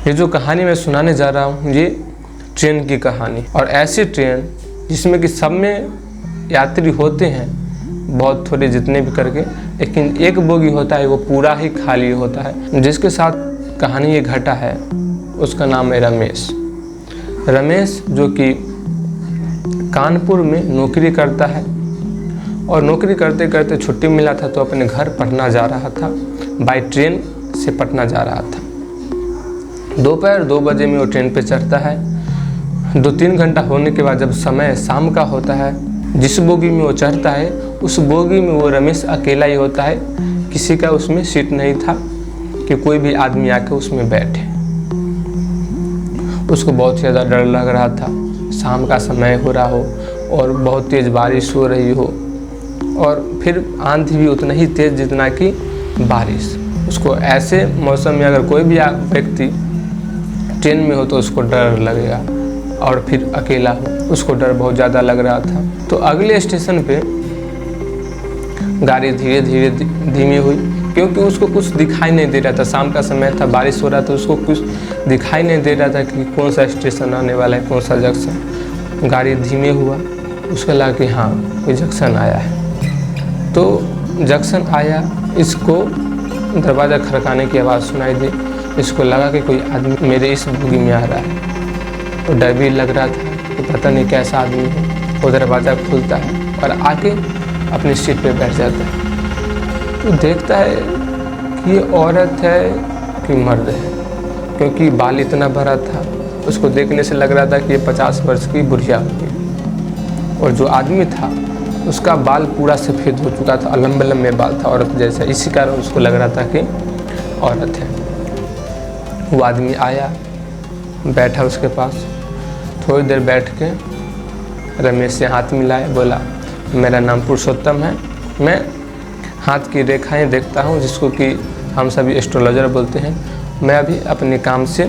ये जो कहानी मैं सुनाने जा रहा हूँ ये ट्रेन की कहानी, और ऐसी ट्रेन जिसमें कि सब में यात्री होते हैं बहुत थोड़े जितने भी करके, लेकिन एक बोगी होता है वो पूरा ही खाली होता है। जिसके साथ कहानी ये घटा है उसका नाम है रमेश। रमेश जो कि कानपुर में नौकरी करता है, और नौकरी करते करते छुट्टी मिला था तो अपने घर पटना जा रहा था, बाय ट्रेन से पटना जा रहा था। दोपहर 2 बजे में वो ट्रेन पे चढ़ता है। 2-3 घंटा होने के बाद जब समय शाम का होता है, जिस बोगी में वो चढ़ता है उस बोगी में वो रमेश अकेला ही होता है। किसी का उसमें सीट नहीं था कि कोई भी आदमी आके उसमें बैठे। उसको बहुत ज़्यादा डर लग रहा था, शाम का समय हो रहा हो और बहुत तेज़ बारिश हो रही हो, और फिर आंधी भी उतना ही तेज़ जितना कि बारिश। उसको ऐसे मौसम में अगर कोई भी व्यक्ति ट्रेन में हो तो उसको डर लगेगा, और फिर अकेला हो उसको डर बहुत ज़्यादा लग रहा था। तो अगले स्टेशन पे गाड़ी धीरे धीरे धीमी हुई, क्योंकि उसको कुछ दिखाई नहीं दे रहा था। शाम का समय था, बारिश हो रहा था, उसको कुछ दिखाई नहीं दे रहा था कि कौन सा स्टेशन आने वाला है, कौन सा जंक्शन। गाड़ी धीमे हुआ, उसको लगा कि हाँ कोई जंक्शन आया है। तो जंक्शन आया, इसको दरवाज़ा खड़काने की आवाज़ सुनाई दी। इसको लगा कि कोई आदमी मेरे इस बोगी में आ रहा है, तो डर भी लग रहा था कि पता नहीं कैसा आदमी है। वो दरवाज़ा खुलता है और आके अपनी सीट पे बैठ जाता है। तो देखता है कि ये औरत है कि मर्द है, क्योंकि बाल इतना भरा था। उसको देखने से लग रहा था कि ये 50 वर्ष की बुढ़िया होगी, और जो आदमी था उसका बाल पूरा सफ़ेद हो चुका था, लंबे लंबे बाल था औरत जैसा। इसी कारण उसको लग रहा था कि औरत है। वो आदमी आया, बैठा उसके पास। थोड़ी देर बैठ के रमेश से हाथ मिलाया, बोला मेरा नाम पुरुषोत्तम है, मैं हाथ की रेखाएं देखता हूँ, जिसको कि हम सभी एस्ट्रोलॉजर बोलते हैं। मैं अभी अपने काम से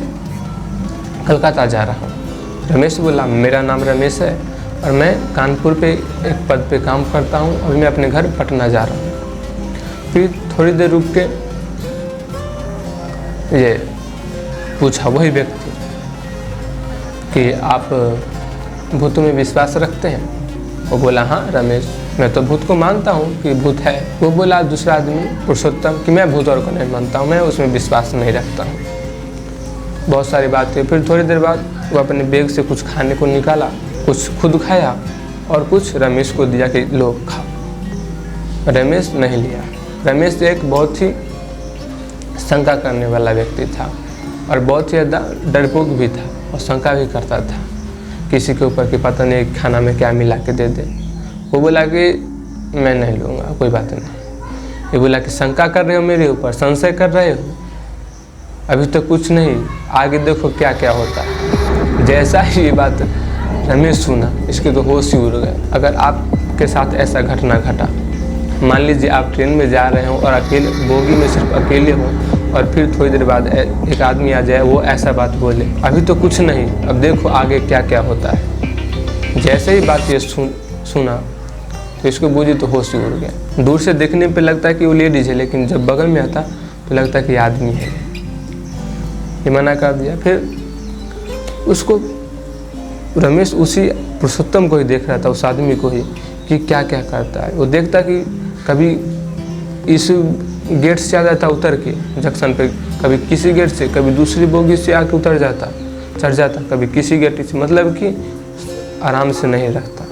कलकत्ता जा रहा हूँ। रमेश बोला मेरा नाम रमेश है और मैं कानपुर पे एक पद पे काम करता हूँ, अभी मैं अपने घर पटना जा रहा हूँ। फिर थोड़ी देर रुक के ये पूछा वही व्यक्ति कि आप भूतों में विश्वास रखते हैं? वो बोला हाँ रमेश, मैं तो भूत को मानता हूँ कि भूत है। वो बोला दूसरा आदमी पुरुषोत्तम कि मैं भूत और को नहीं मानता हूँ, मैं उसमें विश्वास नहीं रखता हूँ। बहुत सारी बातें। फिर थोड़ी देर बाद वो अपने बैग से कुछ खाने को निकाला, कुछ खुद खाया और कुछ रमेश को दिया कि लो खाओ। रमेश नहीं लिया। रमेश एक बहुत ही शंका करने वाला व्यक्ति था और बहुत ही ज़्यादा डरपोक भी था, और शंका भी करता था किसी के ऊपर कि पता नहीं खाना में क्या मिला के दे दे। वो बोला कि मैं नहीं लूँगा, कोई बात नहीं। ये बोला कि शंका कर रहे हो मेरे ऊपर, संशय कर रहे हो, अभी तो कुछ नहीं, आगे देखो क्या क्या होता है। जैसा ही ये बात रमेश सुना, इसके तो होश ही उड़ गए। अगर आपके साथ ऐसा घटना घटा, मान लीजिए आप ट्रेन में जा रहे हो और अकेले बोगी में सिर्फ अकेले हो, और फिर थोड़ी देर बाद एक आदमी आ जाए, वो ऐसा बात बोले, अभी तो कुछ नहीं, अब देखो आगे क्या क्या होता है। जैसे ही बात ये सुना तो इसको बूझी तो होश ही उड़ गया। दूर से देखने पे लगता है कि वो लेडीज है, लेकिन जब बगल में आता तो लगता है कि आदमी है। ये मना कर दिया। फिर उसको रमेश उसी पुरुषोत्तम को ही देख रहा था, उस आदमी को ही, कि क्या क्या करता है। वो देखता कि कभी इस गेट से आ जाता उतर के जंक्शन पे, कभी किसी गेट से, कभी दूसरी बोगी से आके उतर जाता, चढ़ जाता, कभी किसी गेट से, मतलब कि आराम से नहीं रहता।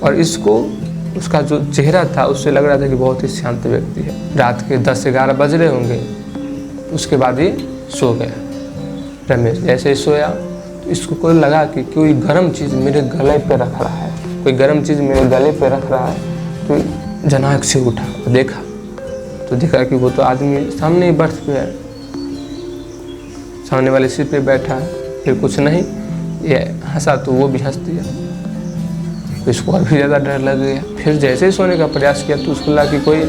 और इसको उसका जो चेहरा था उससे लग रहा था कि बहुत ही शांत व्यक्ति है। रात के 10-11 बज रहे होंगे, उसके बाद ही सो गया रमेश। जैसे ही सोया तो इसको कोई लगा कि कोई गर्म चीज़ मेरे गले पे रख रहा है, कोई गर्म चीज़ मेरे गले पे रख रहा है। तो जनाक से उठा, देखा तो देखा कि वो तो आदमी सामने ही बर्थ पे है, सामने वाली सीट पे बैठा है। फिर कुछ नहीं, ये हंसा तो वो भी हंस दिया, तो इसको और भी ज़्यादा डर लग गया। फिर जैसे ही सोने का प्रयास किया तो उसको लगा कि कोई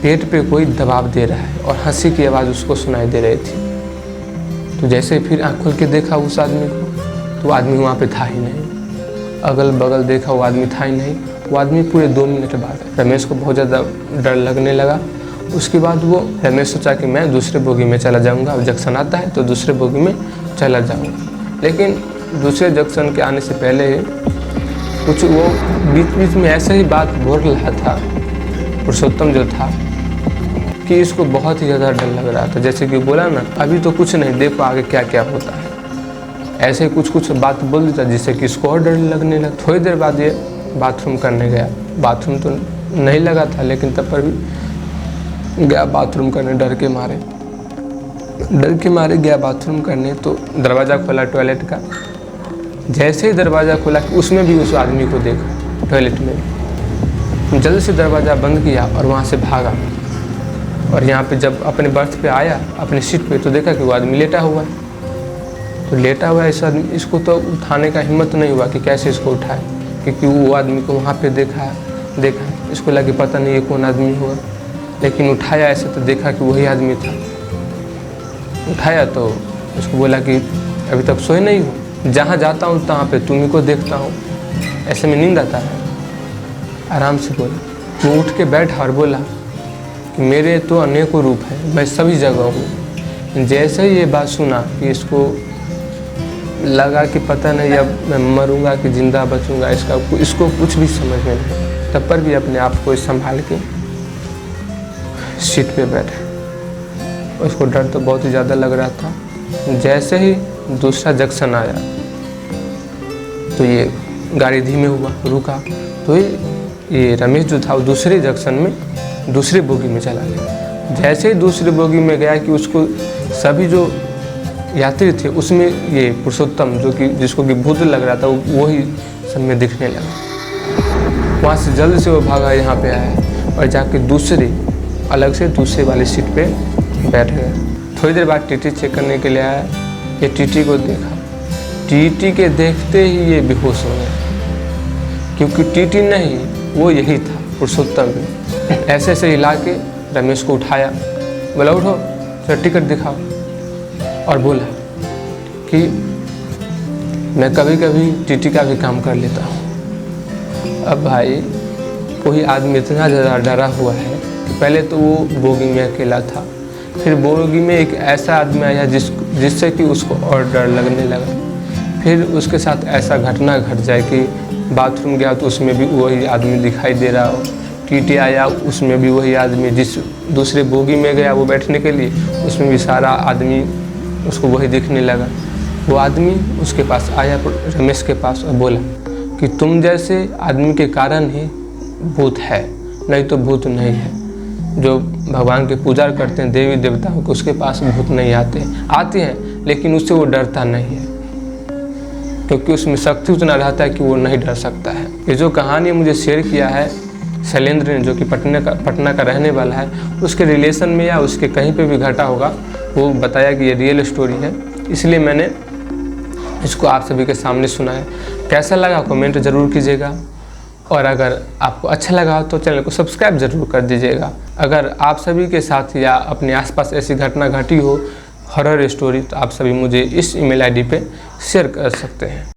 पेट पे कोई दबाव दे रहा है, और हंसी की आवाज़ उसको सुनाई दे रही थी। तो जैसे फिर आँख खोल के देखा उस आदमी को, तो आदमी वहाँ पे था ही नहीं। अगल बगल देखा, वो आदमी था ही नहीं। वो आदमी पूरे 2 मिनट बाद, रमेश को बहुत ज़्यादा डर लगने लगा। उसके बाद वो रमेश सोचा कि मैं दूसरे बोगी में चला जाऊंगा, अब जंक्शन आता है तो दूसरे बोगी में चला जाऊंगा। लेकिन दूसरे जंक्शन के आने से पहले कुछ वो बीच बीच में ऐसे ही बात बोल रहा था पुरुषोत्तम जो था कि इसको बहुत ही ज़्यादा डर लग रहा था। जैसे कि बोला ना, अभी तो कुछ नहीं, देखो आगे क्या क्या होता है। ऐसे ही कुछ बात बोल देता जिससे कि इसको और डर लगने लगा। थोड़ी देर बाद ये बाथरूम करने गया। बाथरूम तो नहीं लगा था, लेकिन तब पर भी गया बाथरूम करने, डर के मारे गया बाथरूम करने। तो दरवाज़ा खोला टॉयलेट का। जैसे ही दरवाज़ा खोला कि उसमें भी उस आदमी को देखा टॉयलेट में। जल्दी से दरवाज़ा बंद किया और वहाँ से भागा। और यहाँ पे जब अपने बर्थ पे आया, अपनी सीट पे, तो देखा कि वो आदमी लेटा हुआ है। तो लेटा हुआ इस आदमी, इसको तो उठाने का हिम्मत नहीं हुआ कि कैसे इसको उठाए, क्योंकि वो आदमी को वहाँ पे देखा। इसको लगे पता नहीं ये कौन आदमी हुआ। लेकिन उठाया ऐसे तो देखा कि वही आदमी था। उठाया तो उसको बोला कि अभी तक सोए नहीं हो, जहाँ जाता हूँ तहाँ पे तुम्ही को देखता हूँ, ऐसे में नींद आता है। आराम से बोला। वो उठ के बैठा और बोला कि मेरे तो अनेकों रूप हैं, मैं सभी जगह हूँ। जैसे ही ये बात सुना कि इसको लगा कि पता नहीं अब मैं मरूंगा कि जिंदा बचूंगा, इसको कुछ भी समझ में नहीं। तब पर भी अपने आप को संभाल के सीट पे बैठा। उसको डर तो बहुत ही ज़्यादा लग रहा था। जैसे ही दूसरा जंक्शन आया तो ये गाड़ी धीमे हुआ, रुका। तो ये रमेश जो था वो दूसरे जंक्शन में दूसरे बोगी में चला गया। जैसे ही दूसरे बोगी में गया कि उसको सभी जो यात्री थे उसमें ये पुरुषोत्तम जिसको कि भूत लग रहा था वो ही सब में दिखने लगा। वहाँ से जल्द से वो भागा, यहाँ पे आया और जाके अलग से दूसरे वाली सीट पे बैठ गया। थोड़ी देर बाद टीटी चेक करने के लिए आया। ये टीटी को देखा। टीटी के देखते ही ये बेहोश हो गया, क्योंकि टीटी नहीं, वो यही था, पुरुषोत्तम। ऐसे ऐसे हिला के रमेश को उठाया। बोला उठो, चलो टिकट दिखाओ। और बोला कि मैं कभी कभी टीटी का भी काम कर लेता हूँ। अब भाई कोई आदमी इतना ज़्यादा डरा हुआ है कि पहले तो वो बोगी में अकेला था, फिर बोगी में एक ऐसा आदमी आया जिससे कि उसको और डर लगने लगा। फिर उसके साथ ऐसा घटना घट जाए कि बाथरूम गया तो उसमें भी वही आदमी दिखाई दे रहा हो। टीटी आया, उसमें भी वही आदमी। जिस दूसरे बोगी में गया वो बैठने के लिए, उसमें भी सारा आदमी उसको वही दिखने लगा। वो आदमी उसके पास आया, रमेश के पास, और बोला कि तुम जैसे आदमी के कारण ही भूत है, नहीं तो भूत नहीं है। जो भगवान की पूजा करते हैं, देवी देवताओं को, उसके पास भूत नहीं आते हैं, लेकिन उससे वो डरता नहीं है, क्योंकि उसमें शक्ति उतना रहता है कि वो नहीं डर सकता है। ये जो कहानी मुझे शेयर किया है शैलेंद्र ने, जो कि पटना का रहने वाला है, उसके रिलेशन में या उसके कहीं पे भी घटा होगा, वो बताया कि ये रियल स्टोरी है, इसलिए मैंने इसको आप सभी के सामने सुनाया। कैसा लगा कमेंट ज़रूर कीजिएगा, और अगर आपको अच्छा लगा तो चैनल को सब्सक्राइब ज़रूर कर दीजिएगा। अगर आप सभी के साथ या अपने आसपास ऐसी घटना घटी हो, हॉरर स्टोरी, तो आप सभी मुझे इस email ID पे शेयर कर सकते हैं।